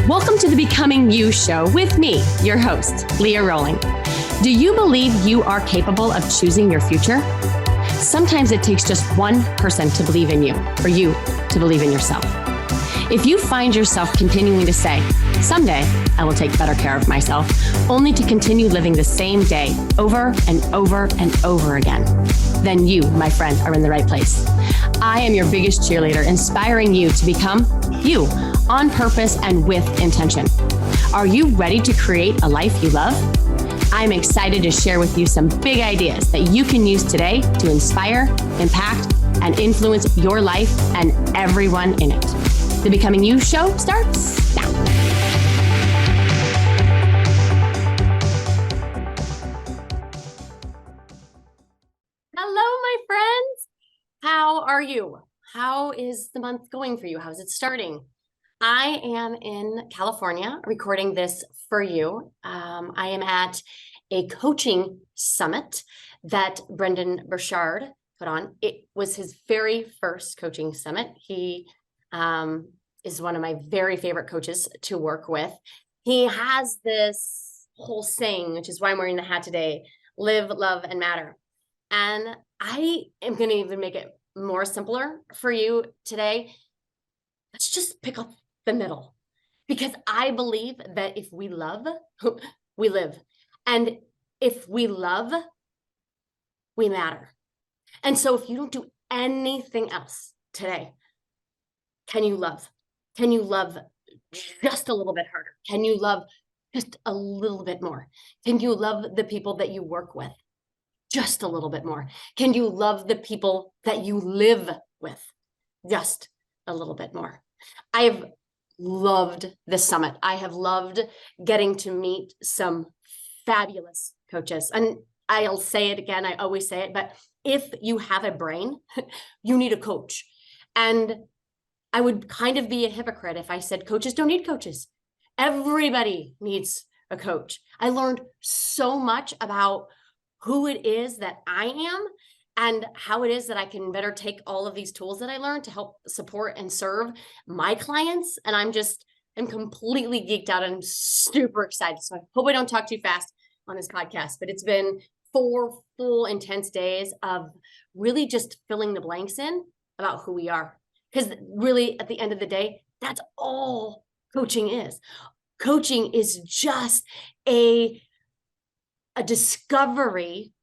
Welcome to the Becoming You show with me, your host, Leah Roling. Do you believe you are capable of choosing your future? Sometimes it takes just one person to believe in you, or you to believe in yourself. If you find yourself continuing to say, someday I will take better care of myself, only to continue living the same day over and over and over again, then you, my friend, are in the right place. I am your biggest cheerleader, inspiring you to become you on purpose and with intention. Are you ready to create a life you love? I'm excited to share with you some big ideas that you can use today to inspire, impact, and influence your life and everyone in it. The Becoming You show starts now. Hello, my friends. How are you? How is the month going for you? How's it starting? I am in California recording this for you. I am at a coaching summit that Brendan Burchard put on. It was his very first coaching summit. He is one of my very favorite coaches to work with. He has this whole saying, which is why I'm wearing the hat today: live, love, and matter. And I am going to even make it more simpler for you today. Let's just pick up the middle, because I believe that if we love, we live. And if we love, we matter. And so if you don't do anything else today, can you love? Can you love just a little bit harder? Can you love just a little bit more? Can you love the people that you work with just a little bit more? Can you love the people that you live with just a little bit more? I have loved this summit. I have loved getting to meet some fabulous coaches. And I'll say it again, I always say it, but if you have a brain, you need a coach. And I would kind of be a hypocrite if I said coaches don't need coaches. Everybody needs a coach. I learned so much about who it is that I am and how it is that I can better take all of these tools that I learned to help support and serve my clients. And I'm completely geeked out and I'm super excited. So I hope I don't talk too fast on this podcast, but it's been 4 full intense days of really just filling the blanks in about who we are. Because really, at the end of the day, that's all coaching is. Coaching is just a discovery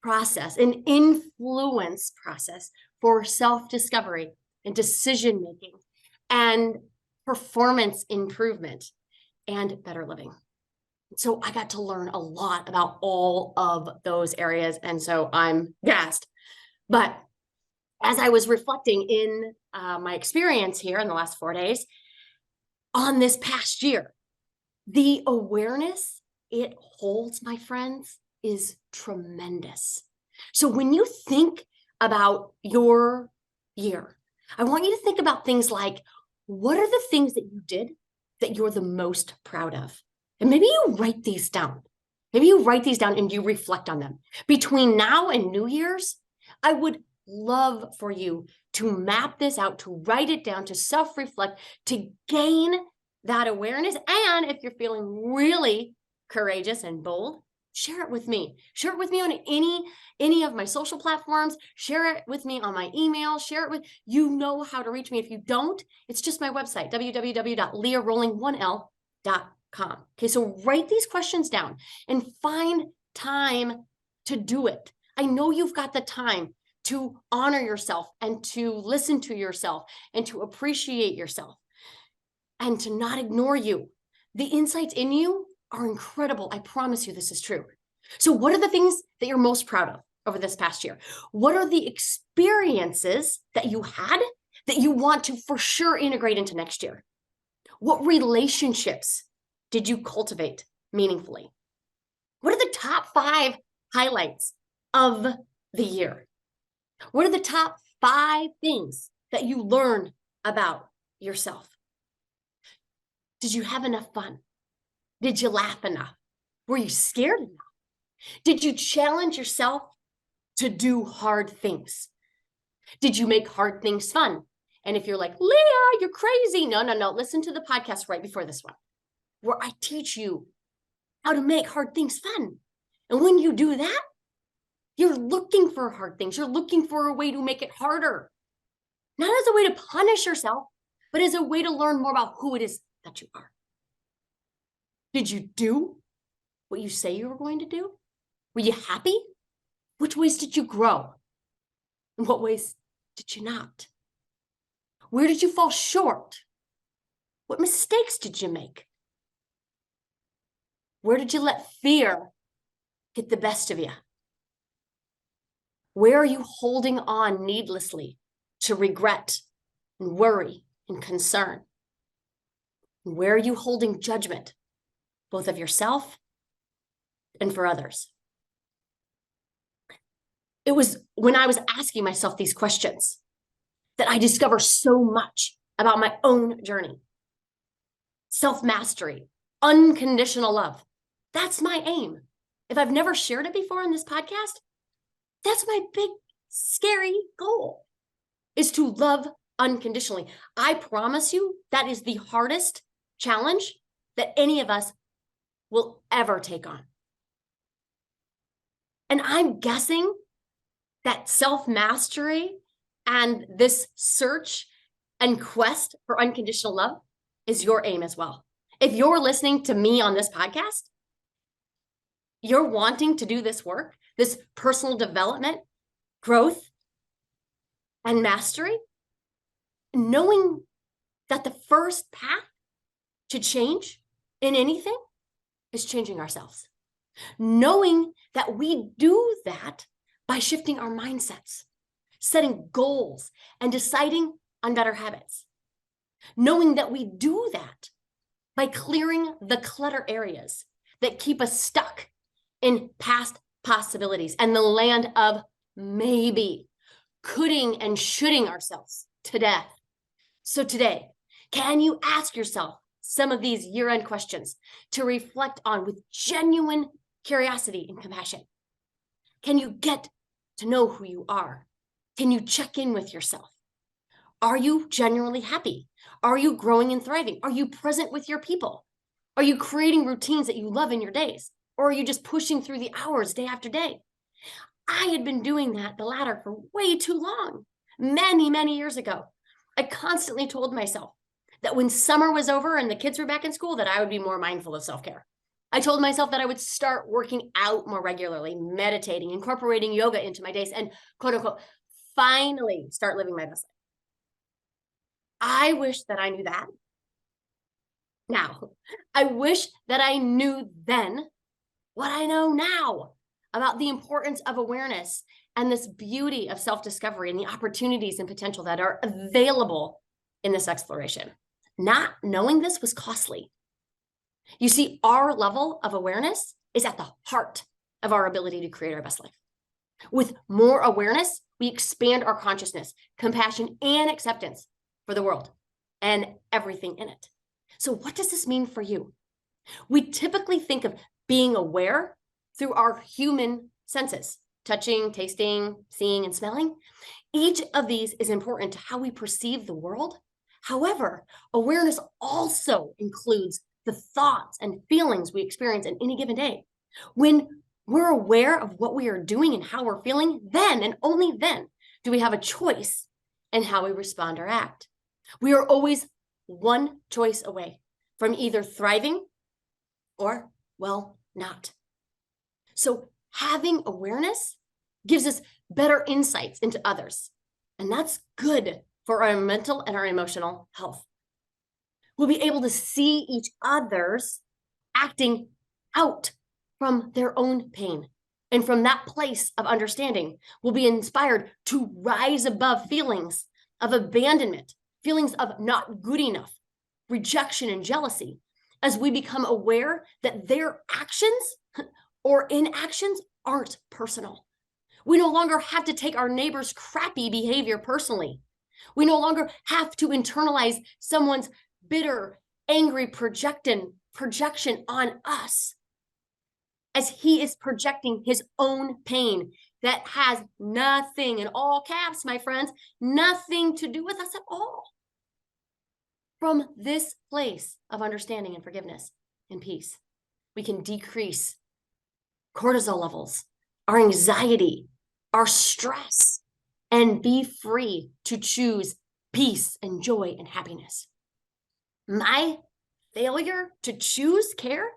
process, an influence process for self-discovery and decision-making and performance improvement and better living. So I got to learn a lot about all of those areas. And so I'm gassed. But as I was reflecting in my experience here in the last 4 days on this past year, the awareness it holds, my friends, is tremendous. So when you think about your year, I want you to think about things like, what are the things that you did that you're the most proud of? And maybe you write these down. Maybe you write these down and you reflect on them. Between now and New Year's, I would love for you to map this out, to write it down, to self-reflect, to gain that awareness. And if you're feeling really courageous and bold, share it with me. Share it with me on any of my social platforms. Share it with me on my email. Share it with, you know how to reach me. If you don't, it's just my website, www.leahroling1l.com. Okay, so write these questions down and find time to do it. I know you've got the time to honor yourself and to listen to yourself and to appreciate yourself and to not ignore you. The insights in you are incredible. I promise you this is true. So what are the things that you're most proud of over this past year? What are the experiences that you had that you want to for sure integrate into next year? What relationships did you cultivate meaningfully? What are the top 5 highlights of the year? What are the top 5 things that you learned about yourself? Did you have enough fun? Did you laugh enough? Were you scared enough? Did you challenge yourself to do hard things? Did you make hard things fun? And if you're like, Leah, you're crazy. No. Listen to the podcast right before this one, where I teach you how to make hard things fun. And when you do that, you're looking for hard things. You're looking for a way to make it harder. Not as a way to punish yourself, but as a way to learn more about who it is that you are. Did you do what you say you were going to do? Were you happy? Which ways did you grow? In what ways did you not? Where did you fall short? What mistakes did you make? Where did you let fear get the best of you? Where are you holding on needlessly to regret and worry and concern? Where are you holding judgment, both of yourself and for others? It was when I was asking myself these questions that I discovered so much about my own journey. Self-mastery, unconditional love. That's my aim. If I've never shared it before in this podcast, that's my big, scary goal, is to love unconditionally. I promise you that is the hardest challenge that any of us will ever take on. And I'm guessing that self-mastery and this search and quest for unconditional love is your aim as well. If you're listening to me on this podcast, you're wanting to do this work, this personal development, growth, and mastery, knowing that the first path to change in anything is changing ourselves. Knowing that we do that by shifting our mindsets, setting goals, and deciding on better habits. Knowing that we do that by clearing the clutter areas that keep us stuck in past possibilities and the land of maybe, coulding and shoulding ourselves to death. So today, can you ask yourself some of these year-end questions to reflect on with genuine curiosity and compassion? Can you get to know who you are? Can you check in with yourself? Are you genuinely happy? Are you growing and thriving? Are you present with your people? Are you creating routines that you love in your days? Or are you just pushing through the hours day after day? I had been doing that, the latter, for way too long. Many years ago, I constantly told myself that when summer was over and the kids were back in school, that I would be more mindful of self-care. I told myself that I would start working out more regularly, meditating, incorporating yoga into my days, and quote unquote, finally start living my best life. I wish that I knew that now. I wish that I knew then what I know now about the importance of awareness and this beauty of self-discovery and the opportunities and potential that are available in this exploration. Not knowing this was costly. You see, our level of awareness is at the heart of our ability to create our best life. With more awareness, we expand our consciousness, compassion, and acceptance for the world and everything in it. So what does this mean for you? We typically think of being aware through our human senses, touching, tasting, seeing, and smelling. Each of these is important to how we perceive the world. However, awareness also includes the thoughts and feelings we experience in any given day. When we're aware of what we are doing and how we're feeling, then and only then do we have a choice in how we respond or act. We are always one choice away from either thriving or, well, not. So having awareness gives us better insights into others, and that's good for our mental and our emotional health. We'll be able to see each other's acting out from their own pain. And from that place of understanding, we'll be inspired to rise above feelings of abandonment, feelings of not good enough, rejection, and jealousy, as we become aware that their actions or inactions aren't personal. We no longer have to take our neighbor's crappy behavior personally. We no longer have to internalize someone's bitter, angry projection on us. as he is projecting his own pain that has nothing, in all caps, my friends, nothing to do with us at all. From this place of understanding and forgiveness and peace, we can decrease cortisol levels, our anxiety, our stress, and be free to choose peace and joy and happiness. My failure to choose care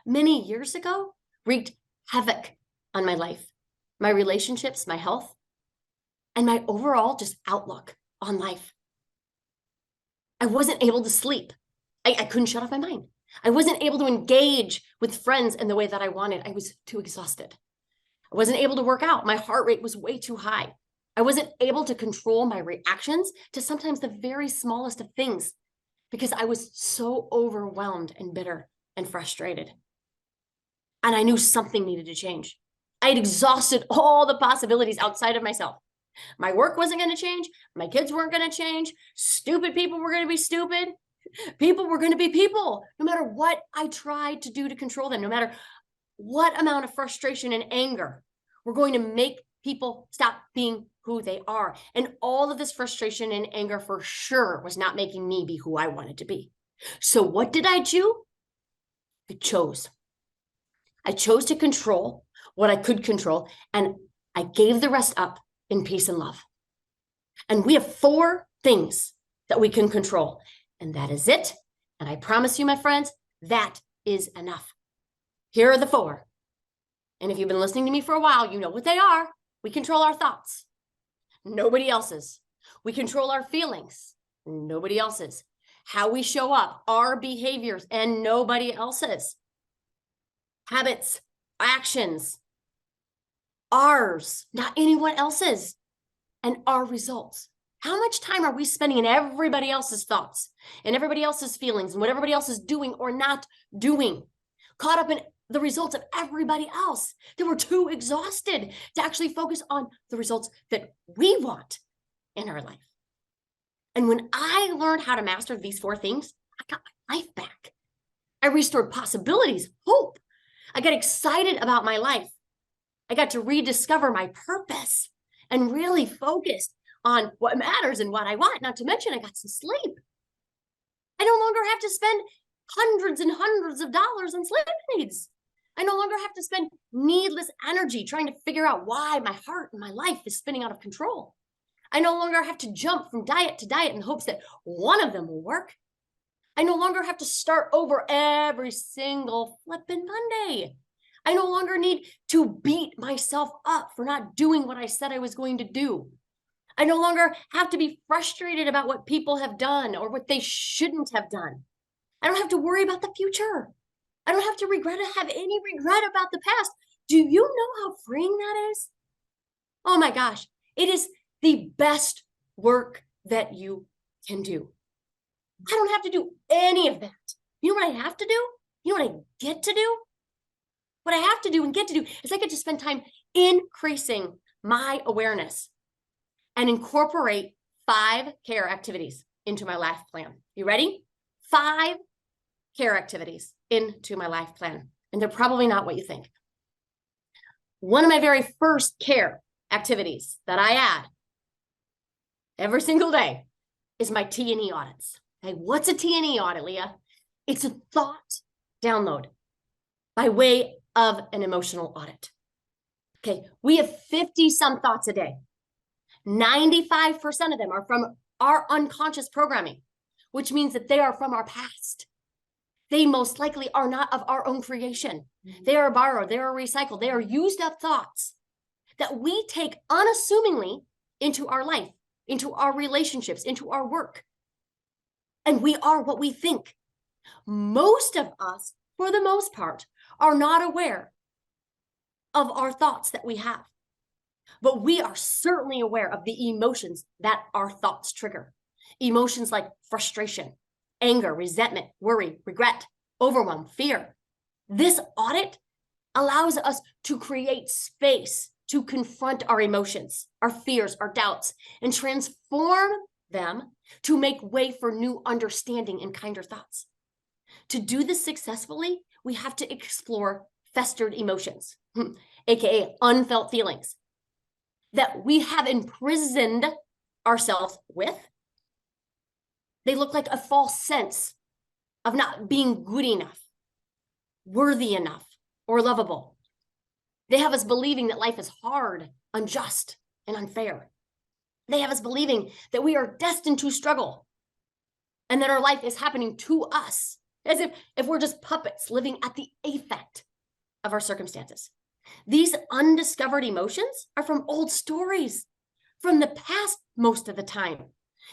many years ago wreaked havoc on my life, my relationships, my health, and my overall just outlook on life. I wasn't able to sleep. I couldn't shut off my mind. I wasn't able to engage with friends in the way that I wanted. I was too exhausted. I wasn't able to work out. My heart rate was way too high. I wasn't able to control my reactions to sometimes the very smallest of things because I was so overwhelmed and bitter and frustrated. And I knew something needed to change. I had exhausted all the possibilities outside of myself. My work wasn't going to change. My kids weren't going to change. Stupid people were going to be stupid. People were going to be people, no matter what I tried to do to control them, no matter what amount of frustration and anger were going to make people stop being who they are. And all of this frustration and anger for sure was not making me be who I wanted to be. So what did I do? I chose. I chose to control what I could control, and I gave the rest up in peace and love. And we have 4 things that we can control, and that is it. And I promise you, my friends, that is enough. Here are the 4. And if you've been listening to me for a while, you know what they are. We control our thoughts. Nobody else's. We control our feelings. Nobody else's. How we show up, our behaviors, and nobody else's. Habits, actions, ours, not anyone else's, and our results. How much time are we spending in everybody else's thoughts and everybody else's feelings and what everybody else is doing or not doing, caught up in the results of everybody else, that we're too exhausted to actually focus on the results that we want in our life? And when I learned how to master these 4 things, I got my life back. I restored possibilities, hope. I got excited about my life. I got to rediscover my purpose and really focused on what matters and what I want. Not to mention, I got some sleep. I no longer have to spend hundreds and hundreds of dollars on sleep aids. I no longer have to spend needless energy trying to figure out why my heart and my life is spinning out of control. I no longer have to jump from diet to diet in hopes that one of them will work. I no longer have to start over every single flipping Monday. I no longer need to beat myself up for not doing what I said I was going to do. I no longer have to be frustrated about what people have done or what they shouldn't have done. I don't have to worry about the future. I don't have to have any regret about the past. Do you know how freeing that is? Oh my gosh, it is the best work that you can do. I don't have to do any of that. You know what I have to do? You know what I get to do? What I have to do and get to do is I get to spend time increasing my awareness and incorporate 5 care activities into my life plan. You ready? 5 care activities into my life plan. And they're probably not what you think. One of my very first care activities that I add every single day is my T&E audits. Okay, what's a T&E audit, Leah? It's a thought download by way of an emotional audit. Okay, we have 50 some thoughts a day. 95% of them are from our unconscious programming, which means that they are from our past. They most likely are not of our own creation. They are borrowed, they are recycled, they are used up thoughts that we take unassumingly into our life, into our relationships, into our work. And we are what we think. Most of us, for the most part, are not aware of our thoughts that we have. But we are certainly aware of the emotions that our thoughts trigger. Emotions like frustration, anger, resentment, worry, regret, overwhelm, fear. This audit allows us to create space to confront our emotions, our fears, our doubts, and transform them to make way for new understanding and kinder thoughts. To do this successfully, we have to explore festered emotions, aka unfelt feelings, that we have imprisoned ourselves with. They look like a false sense of not being good enough, worthy enough, or lovable. They have us believing that life is hard, unjust, and unfair. They have us believing that we are destined to struggle and that our life is happening to us, as if we're just puppets living at the effect of our circumstances. These undiscovered emotions are from old stories, from the past most of the time,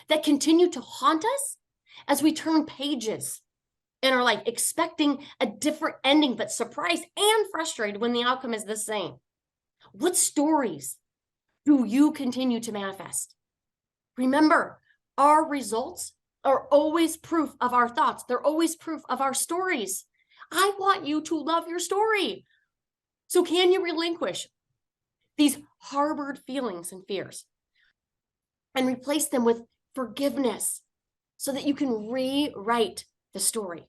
that continue to haunt us as we turn pages in our life, expecting a different ending, but surprised and frustrated when the outcome is the same. What stories do you continue to manifest? Remember, our results are always proof of our thoughts. They're always proof of our stories. I want you to love your story. So can you relinquish these harbored feelings and fears and replace them with forgiveness so that you can rewrite the story?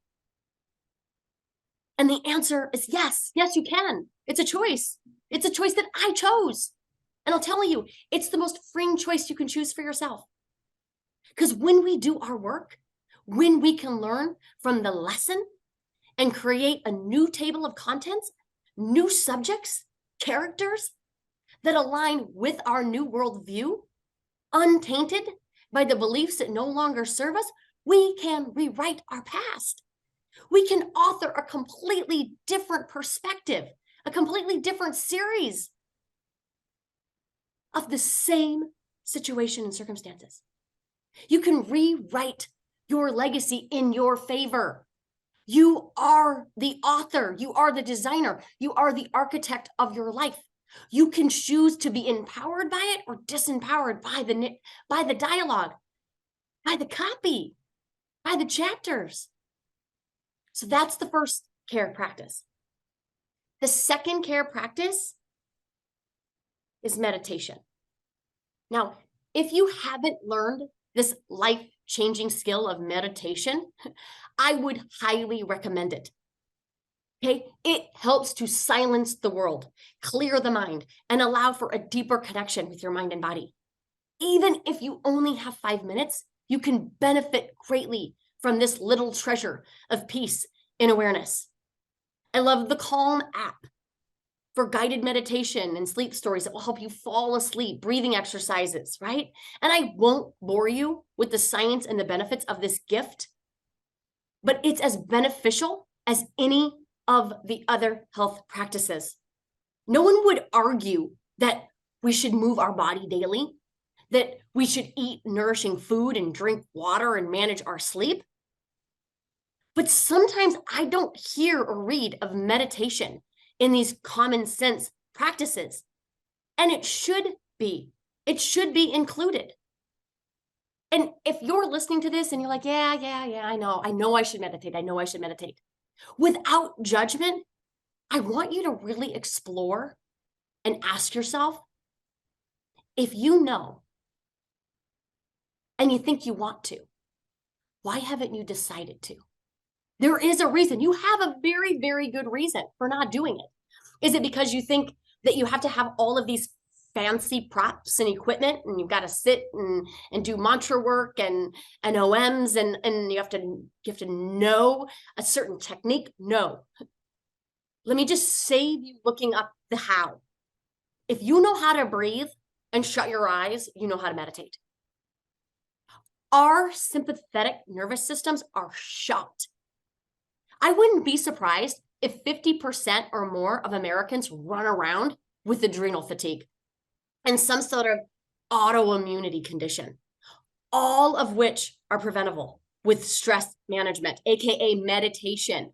And the answer is yes. Yes, you can. It's a choice. It's a choice that I chose. And I'll tell you, it's the most freeing choice you can choose for yourself. Because when we do our work, when we can learn from the lesson and create a new table of contents, new subjects, characters that align with our new worldview, untainted by the beliefs that no longer serve us, we can rewrite our past. We can author a completely different perspective, a completely different series of the same situation and circumstances. You can rewrite your legacy in your favor. You are the author. You are the designer. You are the architect of your life. You can choose to be empowered by it or disempowered by the dialogue, by the copy, by the chapters. So that's the first care practice. The second care practice is meditation. Now, if you haven't learned this life-changing skill of meditation, I would highly recommend it. Okay, it helps to silence the world, clear the mind, and allow for a deeper connection with your mind and body. Even if you only have 5 minutes, you can benefit greatly from this little treasure of peace and awareness. I love the Calm app for guided meditation and sleep stories that will help you fall asleep, breathing exercises, right? And I won't bore you with the science and the benefits of this gift, but it's as beneficial as any of the other health practices. No one would argue that we should move our body daily, that we should eat nourishing food and drink water and manage our sleep. But sometimes I don't hear or read of meditation in these common sense practices. And it should be included. And if you're listening to this and you're like, yeah, I know I should meditate. I know I should meditate. Without judgment, I want you to really explore and ask yourself, if you know and you think you want to, why haven't you decided to? There is a reason. You have a very, very good reason for not doing it. Is it because you think that you have to have all of these fancy props and equipment and you've got to sit and do mantra work and OMs and you have to know a certain technique? No. Let me just save you looking up the how. If you know how to breathe and shut your eyes, you know how to meditate. Our sympathetic nervous systems are shot. I wouldn't be surprised if 50% or more of Americans run around with adrenal fatigue and some sort of autoimmunity condition, all of which are preventable with stress management, aka meditation.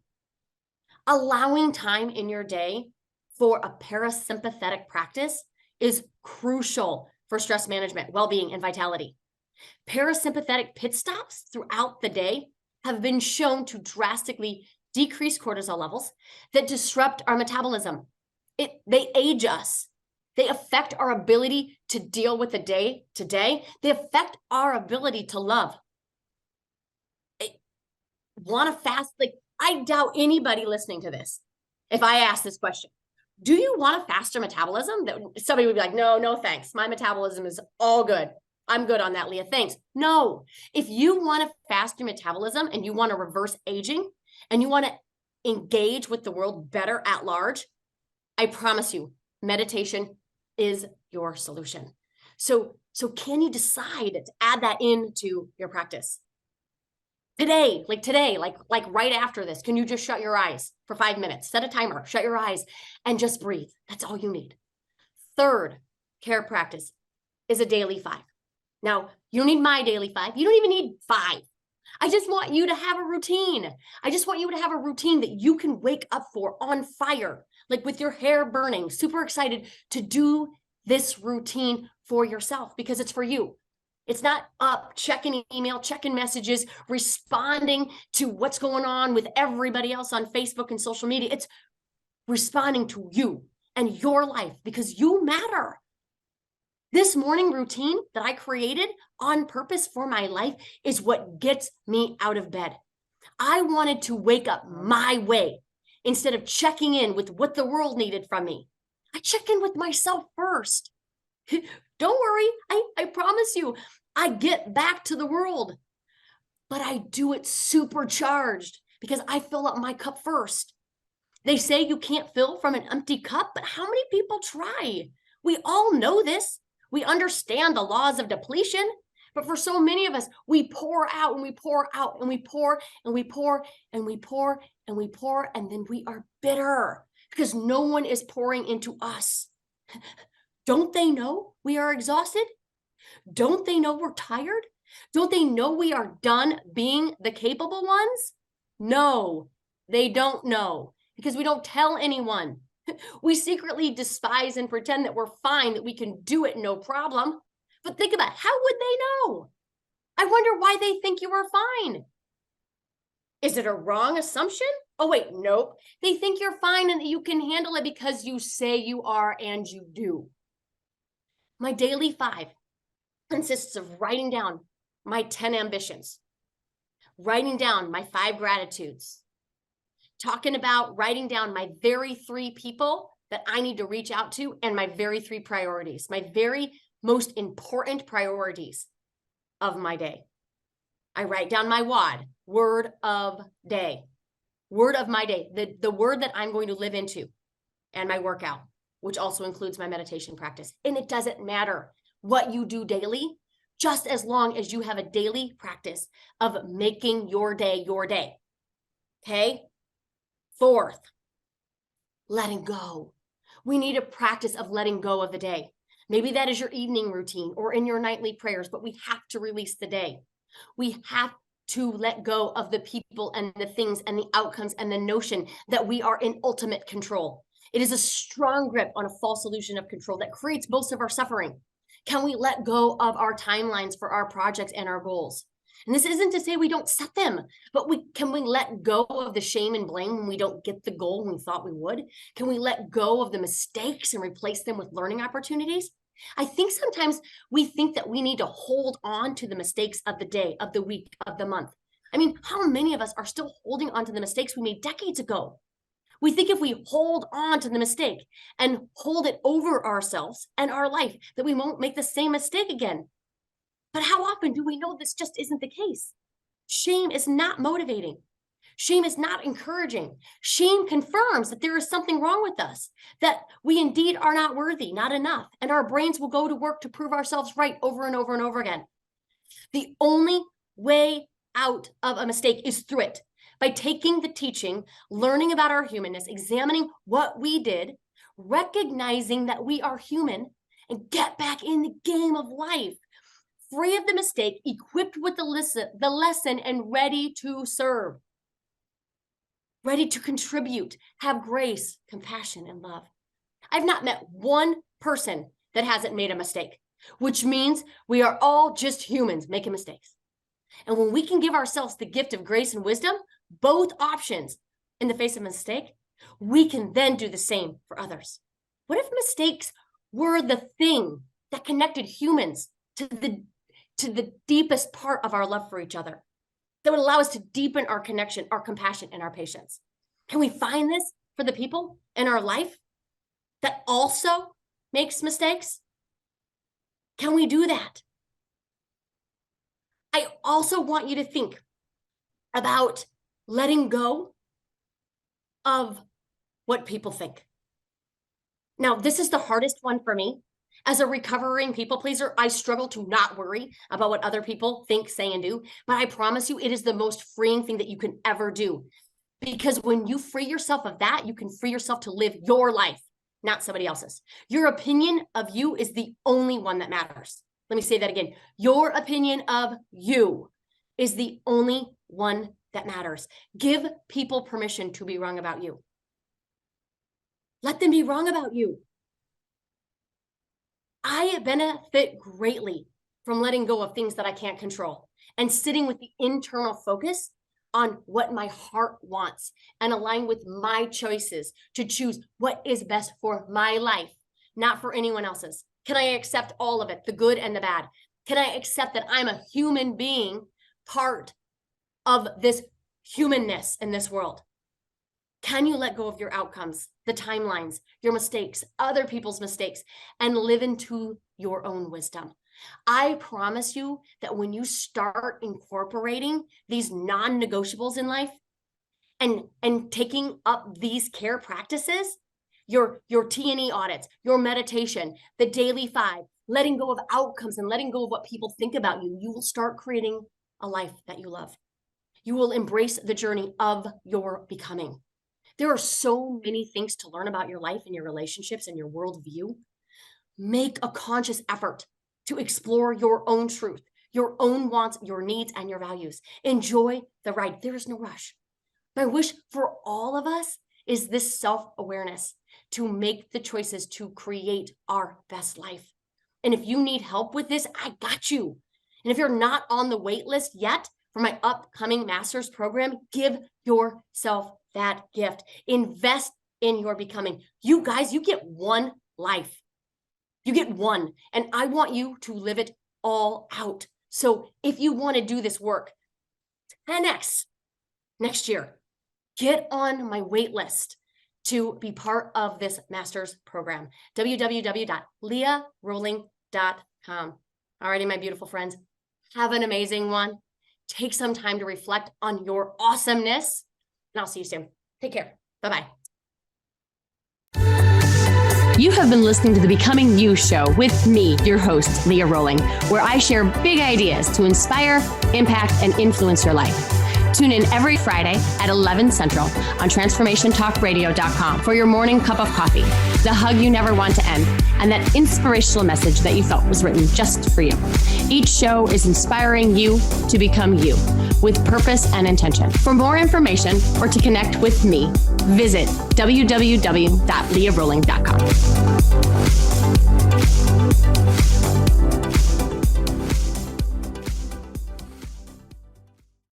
Allowing time in your day for a parasympathetic practice is crucial for stress management, well-being, and vitality. Parasympathetic pit stops throughout the day have been shown to drastically decrease cortisol levels that disrupt our metabolism. They age us. They affect our ability to deal with the day today. They affect our ability to love. Want to fast? Like, I doubt anybody listening to this if I ask this question, do you want a faster metabolism? That somebody would be like, no, no, thanks. My metabolism is all good. I'm good on that, Leah. Thanks. No, if you want a faster metabolism and you want to reverse aging and you want to engage with the world better at large, I promise you, meditation is your solution. So can you decide to add that into your practice? Today, like right after this, can you just shut your eyes for 5 minutes? Set a timer, shut your eyes, and just breathe. That's all you need. Third care practice is a daily 5. Now, you don't need my daily 5. You don't even need 5. I just want you to have a routine. I just want you to have a routine that you can wake up for on fire, like with your hair burning, super excited to do this routine for yourself because it's for you. It's not up checking email, checking messages, responding to what's going on with everybody else on Facebook and social media. It's responding to you and your life because you matter. This morning routine that I created on purpose for my life is what gets me out of bed. I wanted to wake up my way instead of checking in with what the world needed from me. I check in with myself first. Don't worry, I promise you, I get back to the world, but I do it supercharged because I fill up my cup first. They say you can't fill from an empty cup, but how many people try? We all know this. We understand the laws of depletion, but for so many of us, we pour out and we pour out and we pour and we pour and we pour and we pour, and then we are bitter because no one is pouring into us. Don't they know we are exhausted? Don't they know we're tired? Don't they know we are done being the capable ones? No, they don't know because we don't tell anyone. We secretly despise and pretend that we're fine, that we can do it no problem. But think about it, how would they know? I wonder why they think you are fine. Is it a wrong assumption? Oh, wait, nope. They think you're fine and that you can handle it because you say you are and you do. My daily 5 consists of writing down my 10 ambitions, writing down my 5 gratitudes, talking about writing down my very 3 people that I need to reach out to, and my very 3 priorities, my very most important priorities of my day. I write down my WOD, word of day, word of my day, the word that I'm going to live into, and my workout, which also includes my meditation practice. And it doesn't matter what you do daily, just as long as you have a daily practice of making your day your day. Okay? 4th, letting go. We need a practice of letting go of the day. Maybe that is your evening routine or in your nightly prayers, but we have to release the day. We have to let go of the people and the things and the outcomes and the notion that we are in ultimate control. It is a strong grip on a false illusion of control that creates most of our suffering. Can we let go of our timelines for our projects and our goals? And this isn't to say we don't set them, but can we let go of the shame and blame when we don't get the goal we thought we would? Can we let go of the mistakes and replace them with learning opportunities? I think sometimes we think that we need to hold on to the mistakes of the day, of the week, of the month. I mean, how many of us are still holding on to the mistakes we made decades ago? We think if we hold on to the mistake and hold it over ourselves and our life, that we won't make the same mistake again. But how often do we know this just isn't the case? Shame is not motivating. Shame is not encouraging. Shame confirms that there is something wrong with us, that we indeed are not worthy, not enough, and our brains will go to work to prove ourselves right over and over and over again. The only way out of a mistake is through it. By taking the teaching, learning about our humanness, examining what we did, recognizing that we are human, and get back in the game of life, free of the mistake, equipped with the lesson, and ready to serve, ready to contribute, have grace, compassion, and love. I've not met one person that hasn't made a mistake, which means we are all just humans making mistakes. And when we can give ourselves the gift of grace and wisdom, both options in the face of a mistake, we can then do the same for others. What if mistakes were the thing that connected humans to the deepest part of our love for each other, that would allow us to deepen our connection, our compassion, and our patience? Can we find this? for the people in our life that also makes mistakes? Can we do that? I also want you to think about letting go of what people think. Now, this is the hardest one for me. As a recovering people pleaser, I struggle to not worry about what other people think, say, and do. But I promise you, it is the most freeing thing that you can ever do. Because when you free yourself of that, you can free yourself to live your life, not somebody else's. Your opinion of you is the only one that matters. Let me say that again. Your opinion of you is the only one that matters. Give people permission to be wrong about you. Let them be wrong about you. I benefit greatly from letting go of things that I can't control and sitting with the internal focus on what my heart wants and align with my choices to choose what is best for my life, not for anyone else's. Can I accept all of it, the good and the bad? Can I accept that I'm a human being, part of this humanness in this world? Can you let go of your outcomes, the timelines, your mistakes, other people's mistakes, and live into your own wisdom? I promise you that when you start incorporating these non-negotiables in life and taking up these care practices, your T&E audits, your meditation, the daily 5, letting go of outcomes and letting go of what people think about you, you will start creating a life that you love. You will embrace the journey of your becoming. There are so many things to learn about your life and your relationships and your worldview. Make a conscious effort to explore your own truth, your own wants, your needs, and your values. Enjoy the ride. There is no rush. My wish for all of us is this self-awareness to make the choices to create our best life. And if you need help with this, I got you. And if you're not on the wait list yet for my upcoming master's program, give yourself that gift. Invest in your becoming. You guys, you get one life. You get one, and I want you to live it all out. So if you want to do this work 10x next year, get on my wait list to be part of this master's program, www.leahroling.com. Alrighty, my beautiful friends, have an amazing one. Take some time to reflect on your awesomeness, and I'll see you soon. Take care. Bye-bye. You have been listening to the Becoming You show with me, your host, Leah Roling, where I share big ideas to inspire, impact, and influence your life. Tune in every Friday at 11 Central on transformationtalkradio.com for your morning cup of coffee, the hug you never want to end, and that inspirational message that you felt was written just for you. Each show is inspiring you to become you with purpose and intention. For more information or to connect with me, visit www.leahroling.com.